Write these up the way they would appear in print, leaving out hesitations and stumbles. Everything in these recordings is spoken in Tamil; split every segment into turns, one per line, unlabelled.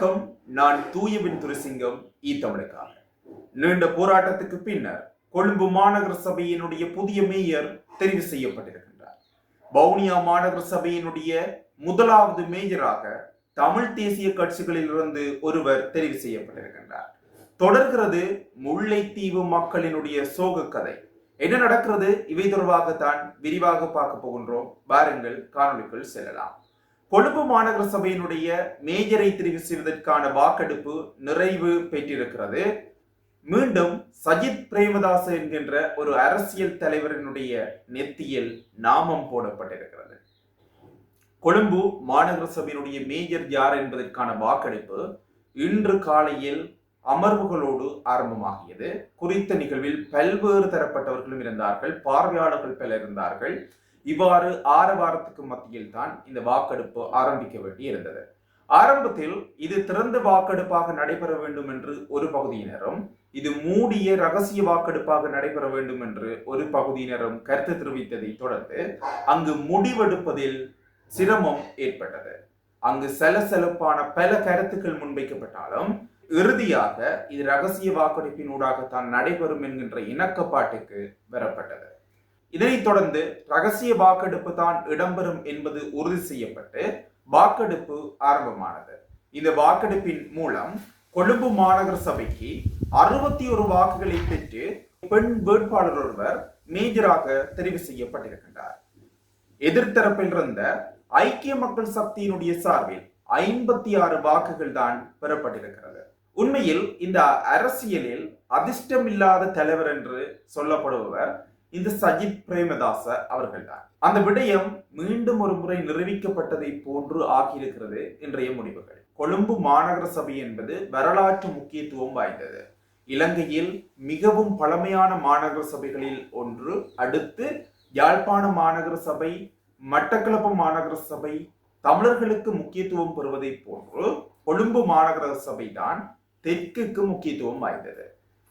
வணக்கம். நான் தூயவின் துரைசிங்கம் தமிழுக்காக. நீண்ட போராட்டத்துக்கு பின்னர் கொழும்பு மாநகர சபையினுடைய புதிய மேயர் தெரிவு செய்யப்பட்டிருக்கின்றார். வவுனியா மாநகர சபையினுடைய முதலாவது மேயராக தமிழ் தேசிய கட்சிகளில் இருந்து ஒருவர் தெரிவு செய்யப்பட்டிருக்கின்றார். தொடர்கிறது முல்லைத்தீவு மக்களினுடைய சோக கதை. என்ன நடக்கிறது? இவை தொடர்பாகத்தான் விரிவாக பார்க்க போகின்றோம். வாருங்கள், காணொலிக்குள் செல்லலாம். கொழும்பு மாநகர சபையினுடைய மேஜரை தெரிவு செய்வதற்கான வாக்கெடுப்பு நிறைவு பெற்றிருக்கிறது. மீண்டும் சஜித் பிரேமதாச என்கின்ற ஒரு அரசியல் தலைவரினுடைய நெத்தியில் நாமம் போடப்பட்டிருக்கிறது. கொழும்பு மாநகர சபையினுடைய மேஜர் யார் என்பதற்கான வாக்கெடுப்பு இன்று காலையில் அமர்வுகளோடு ஆரம்பமாகியது. குறித்த நிகழ்வில் பல்வேறு தரப்பட்டவர்களும் இருந்தார்கள், பார்வையாளர்கள் பலர் இருந்தார்கள். இவ்வாறு 6 வாரத்துக்கு மத்தியில் தான் இந்த வாக்கெடுப்பு ஆரம்பிக்க வேண்டி இருந்தது. ஆரம்பத்தில் இது திறந்த வாக்கெடுப்பாக நடைபெற வேண்டும் என்று ஒரு பகுதியினரும், இது மூடிய ரகசிய வாக்கெடுப்பாக நடைபெற வேண்டும் என்று ஒரு பகுதியினரும் கருத்து தெரிவித்ததை தொடர்ந்து அங்கு முடிவெடுப்பதில் சிரமம் ஏற்பட்டது. அங்கு சலசலப்பான பல கருத்துக்கள் முன்வைக்கப்பட்டாலும் இறுதியாக இது ரகசிய வாக்கெடுப்பினூடாகத்தான் நடைபெறும் என்கின்ற இணக்கப்பாட்டுக்கு வரப்பட்டது. இதனைத் தொடர்ந்து ரகசிய வாக்கெடுப்பு தான் இடம்பெறும் என்பது உறுதி செய்யப்பட்டு வாக்கெடுப்பு ஆரம்பமானது. இந்த வாக்கெடுப்பின் மூலம் கொழும்பு மாநகர சபைக்கு 61 வாக்குகளை பெற்று பெண் வேட்பாளர் ஒருவர் மேஜராக தெரிவு செய்யப்பட்டிருக்கின்றார். எதிர்த்தரப்பில் இருந்த ஐக்கிய மக்கள் சக்தியினுடைய சார்பில் 56 வாக்குகள் தான் பெறப்பட்டிருக்கிறது. உண்மையில் இந்த அரசியலில் அதிர்ஷ்டமில்லாத தலைவர் என்று சொல்லப்படுபவர் இந்த சஜித் பிரேமதாச அவர்கள்தான். அந்த விடயம் மீண்டும் ஒரு முறை நிரூபிக்கப்பட்டதை போன்று ஆகியிருக்கிறது இன்றைய முடிவுகள். கொழும்பு மாநகர சபை என்பது வரலாற்று முக்கியத்துவம் வாய்ந்தது. இலங்கையில் மிகவும் பழமையான மாநகர சபைகளில் ஒன்று. அடுத்து யாழ்ப்பாண மாநகர சபை, மட்டக்களப்பு மாநகர சபை தமிழர்களுக்கு முக்கியத்துவம் பெறுவதை போன்று கொழும்பு மாநகர சபை தான் தெற்குக்கு முக்கியத்துவம் வாய்ந்தது.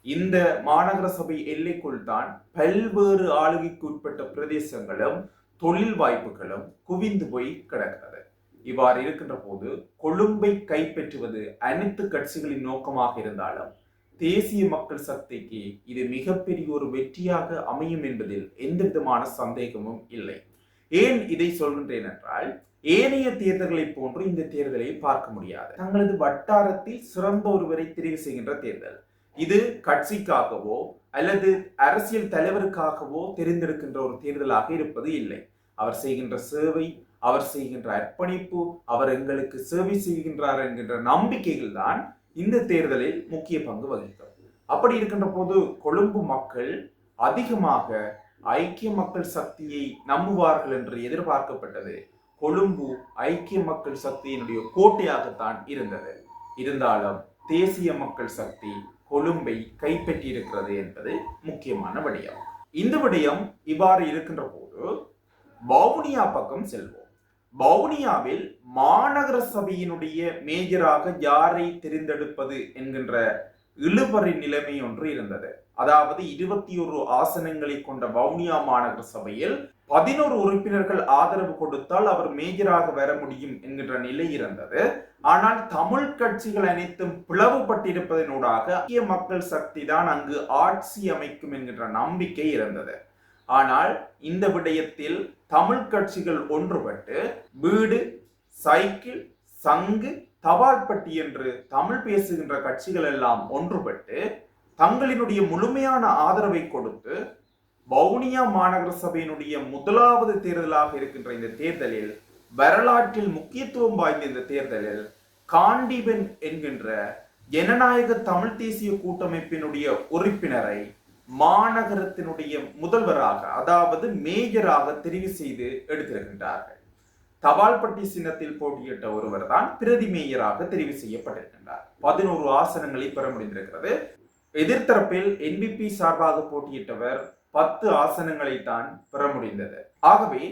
இந்த மாநகர சபை எல்லைக்குள் தான் பல்வேறு ஆளுகைக்கு உட்பட்ட பிரதேசங்களும் தொழில் வாய்ப்புகளும் குவிந்து போய் கிடக்கிறது. இவ்வாறு இருக்கின்ற போது கொழும்பை கைப்பற்றுவது அனைத்து கட்சிகளின் நோக்கமாக இருந்தாலும் தேசிய மக்கள் சக்திக்கு இது மிகப்பெரிய ஒரு வெற்றியாக அமையும் என்பதில் எந்த விதமான சந்தேகமும் இல்லை. ஏன் இதை சொல்கின்றேன் என்றால், ஏனைய தேர்தல்களை போன்று இந்த தேர்தலை பார்க்க முடியாது. தங்களது வட்டாரத்தில் சிறந்த ஒருவரை தெரிவு செய்கின்ற தேர்தல். இது கட்சிக்காகவோ அல்லது அரசியல் தலைவருக்காகவோ தெரிந்தெடுக்கின்ற ஒரு தேர்தலாக இருப்பது இல்லை. அவர் செய்கின்ற சேவை, அவர் செய்கின்ற அர்ப்பணிப்பு, அவர் எங்களுக்கு சேவை செய்கின்றார் என்கின்ற நம்பிக்கைகள் தான் இந்த தேர்தலில் முக்கிய பங்கு வகிக்கும். அப்படி இருக்கின்ற போது கொழும்பு மக்கள் அதிகமாக ஐக்கிய மக்கள் சக்தியை நம்புவார்கள் என்று எதிர்பார்க்கப்பட்டது. கொழும்பு ஐக்கிய மக்கள் சக்தியினுடைய கோட்டையாகத்தான் இருந்தது. இருந்தாலும் தேசிய மக்கள் சக்தி கொழும்பை கைப்பற்றியிருக்கிறது என்பது முக்கியமான விடயம். இந்த விடயம் இவ்வாறு இருக்கின்ற போது வவுனியா பக்கம் செல்வோம். வவுனியாவில் மாநகர சபையினுடைய மேஜராக யாரை தெரிந்தெடுப்பது என்கின்ற இழுபறி நிலைமை ஒன்று இருந்தது. அதாவது 21 ஆசனங்களை கொண்ட வவுனியா மாநகர சபையில் 11 உறுப்பினர்கள் ஆதரவு கொடுத்தால் அவர் மேஜராக வர முடியும் என்கின்ற நிலை இருந்தது. ஆனால் தமிழ் கட்சிகள் அனைத்தும் பிளவுபட்டிருப்பதனூடாக ஐக்கிய மக்கள் சக்தி தான் அங்கு ஆட்சி அமைக்கும் என்கின்ற நம்பிக்கை இருந்தது. ஆனால் இந்த விடயத்தில் தமிழ் கட்சிகள் ஒன்றுபட்டு வீடு, சைக்கிள், சங்கு, தபால்பட்டி என்று தமிழ் பேசுகின்ற கட்சிகள் எல்லாம் ஒன்றுபட்டு தங்களினுடைய முழுமையான ஆதரவை கொடுத்து வவுனியா மாநகர சபையினுடைய முதலாவது தேர்தலாக இருக்கின்ற இந்த தேர்தலில், வரலாற்றில் முக்கியத்துவம் வாய்ந்த இந்த தேர்தலில் காண்டீபன் என்கின்ற ஜனநாயக தமிழ் தேசிய கூட்டமைப்பினுடைய உறுப்பினரை மாநகரத்தினுடைய முதல்வராக, அதாவது மேஜராக தெரிவு செய்து எடுத்திருக்கின்றார்கள். தபால்பட்டி சின்னத்தில் போட்டியிட்ட ஒருவர் தான் பிரதி மேயராக தெரிவு செய்யப்பட்டிருக்கின்றார். 11 ஆசனங்களை பெற முடிந்திருக்கிறது. எதிர்த்தரப்பில் என்பிபி சார்பாக போட்டியிட்டவர் 10 ஆசனங்களை தான் பெற முடிந்தது. ஆகவே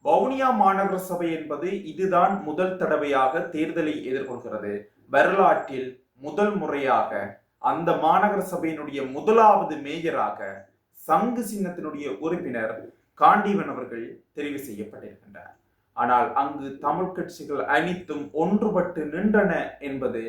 வவுனியா மாநகர சபை என்பது இதுதான் முதல் தடவையாக தேர்தலை எதிர்கொள்கிறது. வரலாற்றில் முதல் முறையாக அந்த மாநகர சபையினுடைய முதலாவது மேயராக சங்கு சின்னத்தினுடைய உறுப்பினர் காண்டீபன் அவர்கள் தெரிவு செய்யப்பட்டிருக்கின்றார். ஆனால் அங்கு தமிழ் கட்சிகள் அனைத்தும் ஒன்றுபட்டு நின்றன என்பது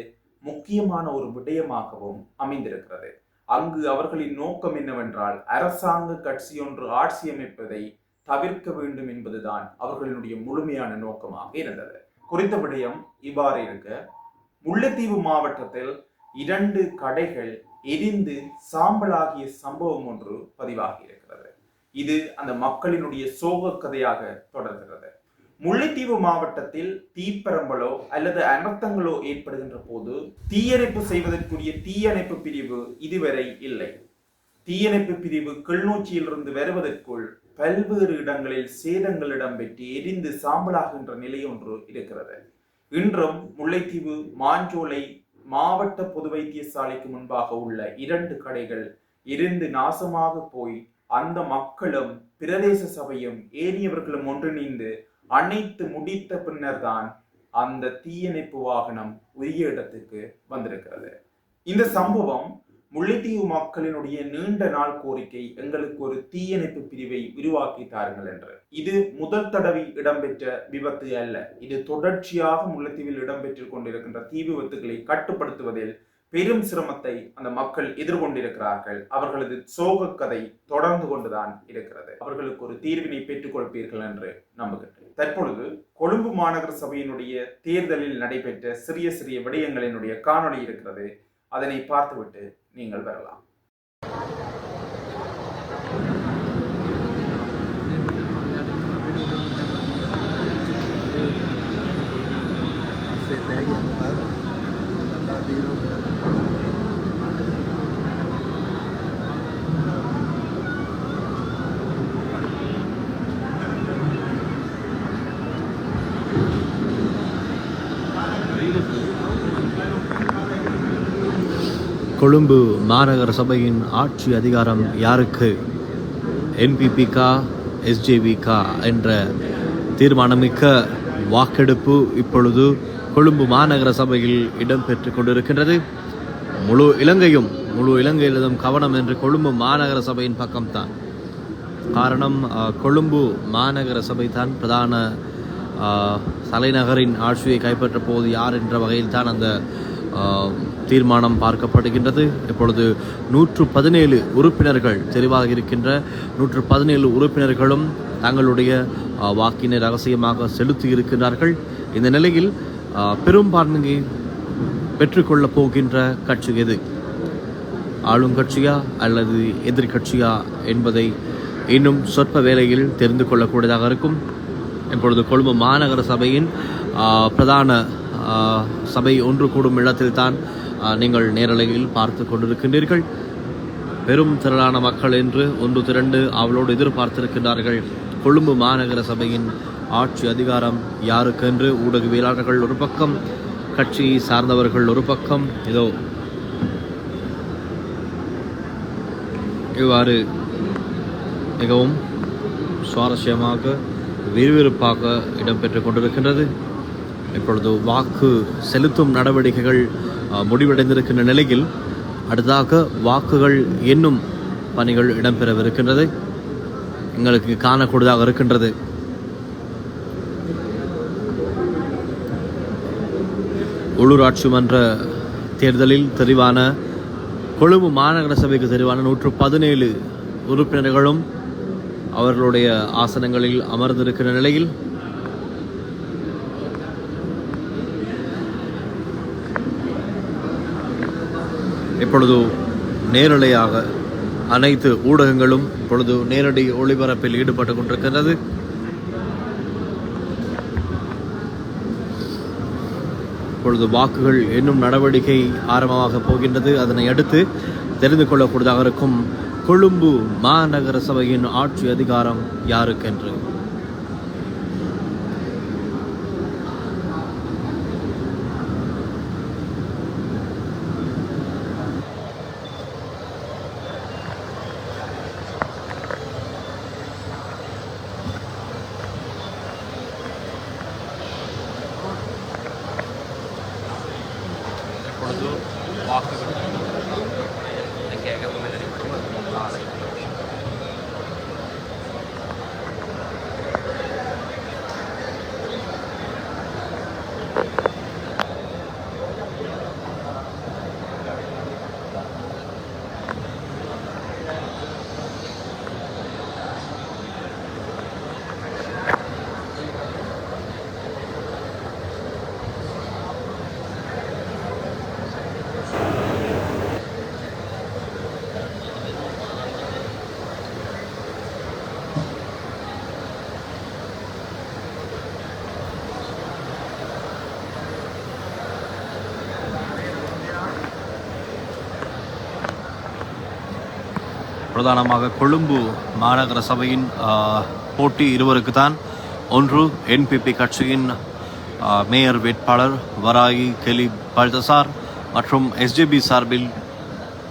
முக்கியமான ஒரு விடயமாகவும் அமைந்திருக்கிறது. அங்கு அவர்களின் நோக்கம் என்னவென்றால் அரசாங்க கட்சி ஒன்று ஆட்சி அமைப்பதை தவிர்க்க வேண்டும் என்பதுதான் அவர்களுடைய முழுமையான நோக்கமாக இருந்தது. குறித்த விடயம் இவ்வாறு இருக்க, முல்லைத்தீவு மாவட்டத்தில் 2 கடைகள் எரிந்து சாம்பலாகிய சம்பவம் ஒன்று பதிவாகி இருக்கிறது. இது அந்த மக்களினுடைய சோக கதையாக தொடர்கிறது. முல்லைத்தீவு மாவட்டத்தில் தீப்பரம்பலோ அல்லது அனர்த்தங்களோ ஏற்படுகின்ற போது தீயணைப்பு செய்வதற்குரிய தீயணைப்பு பிரிவு இதுவரை இல்லை. தீயணைப்பு பிரிவு கிளிநொச்சியிலிருந்து வருவதற்குள் பல்வேறு இடங்களில் சேதங்கள் இடம்பெற்று எரிந்து சாம்பலாகின்ற நிலை ஒன்று இருக்கிறது. இன்றும் முல்லைத்தீவு மாஞ்சோலை மாவட்ட பொது வைத்தியசாலைக்கு முன்பாக உள்ள 2 கடைகள் எரிந்து நாசமாக போய் அந்த மக்களும் பிரதேச சபையும் ஏறியவர்களும் ஒன்றிணைந்து அனைத்து முடித்த பின்னர் தான் அந்த தீயணைப்பு வாகனம் உரிய இடத்துக்கு வந்திருக்கிறது. இந்த சம்பவம் முல்லைத்தீவு மக்களினுடைய நீண்ட நாள் கோரிக்கை, எங்களுக்கு ஒரு தீயணைப்பு பிரிவை விரிவாக்கி தாருங்கள் என்று. இது முதல் தடவை இடம்பெற்ற விபத்து அல்ல. இது தொடர்ச்சியாக முல்லைத்தீவில் இடம்பெற்றுக் கொண்டிருக்கின்ற தீ விபத்துகளை கட்டுப்படுத்துவதில் பெரும் சிரமத்தை அந்த மக்கள் எதிர்கொண்டிருக்கிறார்கள். அவர்களது சோக கதை தொடர்ந்து கொண்டுதான் இருக்கிறது. அவர்களுக்கு ஒரு தீர்வினை பெற்றுக் கொடுப்பீர்கள் என்று நம்புகின்றேன். தற்பொழுது கொழும்பு மாநகர சபையினுடைய தேர்தலில் நடைபெற்ற சிறிய சிறிய விடயங்களினுடைய காணொளி இருக்கிறது. அதனை பார்த்துவிட்டு நீங்கள் வரலாம்.
கொழும்பு மாநகர சபையின் ஆட்சி அதிகாரம் யாருக்கு? என்பிபிகா எஸ்ஜேவிகா என்ற தீர்மானமிக்க வாக்கெடுப்பு இப்பொழுது கொழும்பு மாநகர சபையில் இடம்பெற்று கொண்டிருக்கின்றது. முழு இலங்கையிலும் கவனம் என்று கொழும்பு மாநகர சபையின் பக்கம்தான். காரணம், கொழும்பு மாநகர சபை தான் பிரதான தலைநகரின் ஆட்சியை கைப்பற்ற போவது யார் என்ற வகையில் தான் அந்த தீர்மானம் பார்க்கப்படுகின்றது. இப்பொழுது 117 உறுப்பினர்கள் தெரிவாக இருக்கின்ற 117 உறுப்பினர்களும் தங்களுடைய வாக்கினை ரகசியமாக செலுத்தி இருக்கின்றார்கள். இந்த நிலையில் பெரும்பான்மையை பெற்றுக்கொள்ளப் போகின்ற கட்சி எது? ஆளுங்கட்சியா அல்லது எதிர்கட்சியா என்பதை இன்னும் சொற்ப வேளையில் தெரிந்து கொள்ளக்கூடியதாக இருக்கும். இப்பொழுது கொழும்பு மாநகர சபையின் பிரதான சபை ஒன்று கூடும் இடத்தில் தான் நீங்கள் நேரலையில் பார்த்து கொண்டிருக்கின்றீர்கள். பெரும் திரளான மக்கள் என்று ஒன்று திரண்டு அவளோடு எதிர்பார்த்திருக்கின்றார்கள். கொழும்பு மாநகர சபையின் ஆட்சி அதிகாரம் யாருக்கென்று ஊடகவியலாளர்கள் ஒரு பக்கம், கட்சி சார்ந்தவர்கள் ஒரு பக்கம், இதோ இவ்வாறு மிகவும் சுவாரஸ்யமாக விறுவிறுப்பாக இடம்பெற்று கொண்டிருக்கின்றது. இப்பொழுது வாக்கு செலுத்தும் நடவடிக்கைகள் முடிவடைந்திருக்கின்ற நிலையில் அடுத்ததாக வாக்குகள் எண்ணும் பணிகள் இடம்பெறவிருக்கின்றது. எங்களுக்கு காணக்கூடியதாக இருக்கின்றது. உள்ளூராட்சி மன்ற தேர்தலில் தெரிவான கொழும்பு மாநகர சபைக்கு தெரிவான 117 உறுப்பினர்களும் அவர்களுடைய ஆசனங்களில் அமர்ந்திருக்கிற நிலையில் இப்பொழுது நேரலையாக அனைத்து ஊடகங்களும் இப்பொழுது நேரடி ஒளிபரப்பில் ஈடுபட்டு கொண்டிருக்கின்றது. இப்பொழுது வாக்குகள் என்னும் நடவடிக்கை ஆரம்பமாக போகின்றது. அதனை அடுத்து தெரிந்து கொள்ளக்கூடியதாக இருக்கும் கொழும்பு மாநகர சபையின் ஆட்சி அதிகாரம் யாருக்கென்று. பிரதானமாக கொழும்பு மாநகர சபையின் போட்டி இருவருக்கு தான். ஒன்று என்பிபி கட்சியின் மேயர் வேட்பாளர் வராயி கெலி பல்தசார் மற்றும் எஸ்ஜேபி சார்பில்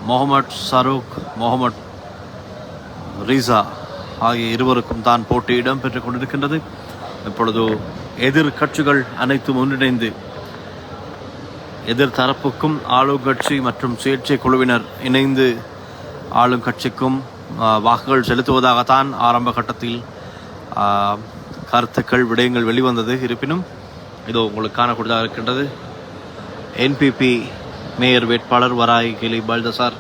முகமது சரூக், முகமது ரீசா ஆகிய இருவருக்கும் தான் போட்டி இடம்பெற்றுக் கொண்டிருக்கின்றது. இப்பொழுது எதிர்கட்சிகள் அனைத்தும் ஒன்றிணைந்து எதிர்தரப்புக்கும் ஆளும் கட்சி மற்றும் சுயேட்சை குழுவினர் இணைந்து ஆளும் கட்சிக்கும் வாக்குகள் செலுத்துவதாகத்தான் ஆரம்ப கட்டத்தில் கருத்துக்கள் விடயங்கள் வெளிவந்தது. இருப்பினும் இதோ உங்களுக்கு காணக்கூடியதாக இருக்கின்றது. என்பிபி மேயர் வேட்பாளர் வராய் கெலி பல்தசார்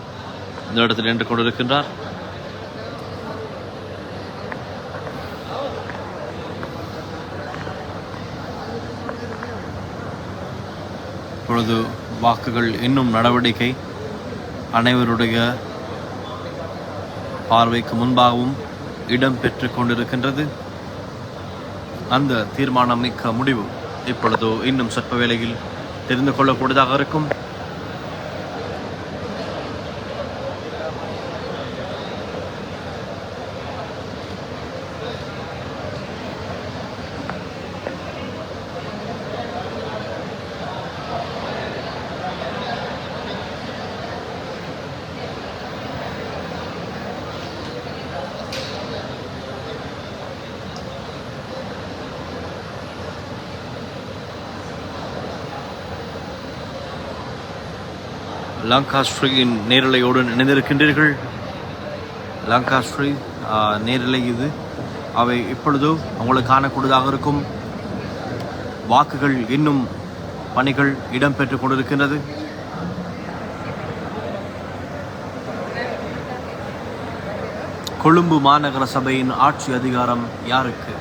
இந்த இடத்தில் நின்று கொண்டிருக்கின்றார். இப்பொழுது வாக்குகள் இன்னும் நடவடிக்கை அனைவருடைய பார்வைக்கு முன்பாகவும் இடம்பெற்று கொண்டிருக்கின்றது. அந்த தீர்மானம் மிக்க முடிவு இப்பொழுது இன்னும் சற்று வேளையில் தெரிந்து கொள்ளக்கூடியதாக இருக்கும். லங்காஸ்ட்ரியின் நேரலையோடு இணைந்திருக்கின்றீர்கள். லங்காஸ்ட்ரி நேரலை இது. அவை இப்பொழுது உங்களுக்கு காணக்கூடியதாக இருக்கும். வாக்குகள் இன்னும் பணிகள் இடம்பெற்றுக் கொண்டிருக்கின்றது. கொழும்பு மாநகர சபையின் ஆட்சி அதிகாரம் யாருக்கு?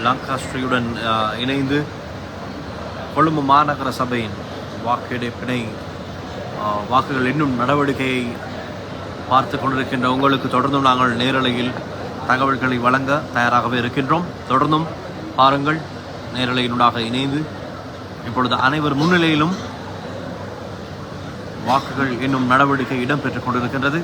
லங்காஸ்ட்ரியுடன் இணைந்து கொழும்பு மாநகர சபையின் வாக்கெடுப்பினை வாக்குகள் இன்னும் நடவடிக்கையை பார்த்து கொண்டிருக்கின்ற உங்களுக்கு தொடர்ந்தும் நாங்கள் நேரலையில் தகவல்களை வழங்க தயாராகவே இருக்கின்றோம். தொடர்ந்தும் பாருங்கள், நேரலையினூடாக இணைந்து இப்பொழுது அனைவர் முன்னிலையிலும் வாக்குகள் இன்னும் நடவடிக்கை இடம்பெற்றுக் கொண்டிருக்கின்றது.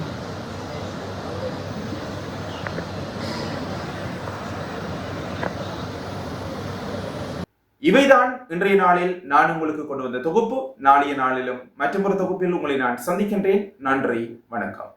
இவைதான் இன்றைய நாளில் நான் உங்களுக்கு கொண்டு வந்த தொகுப்பு. நாளைய நாளிலும் மற்றொரு தொகுப்பில் உங்களை நான் சந்திக்கின்றேன். நன்றி, வணக்கம்.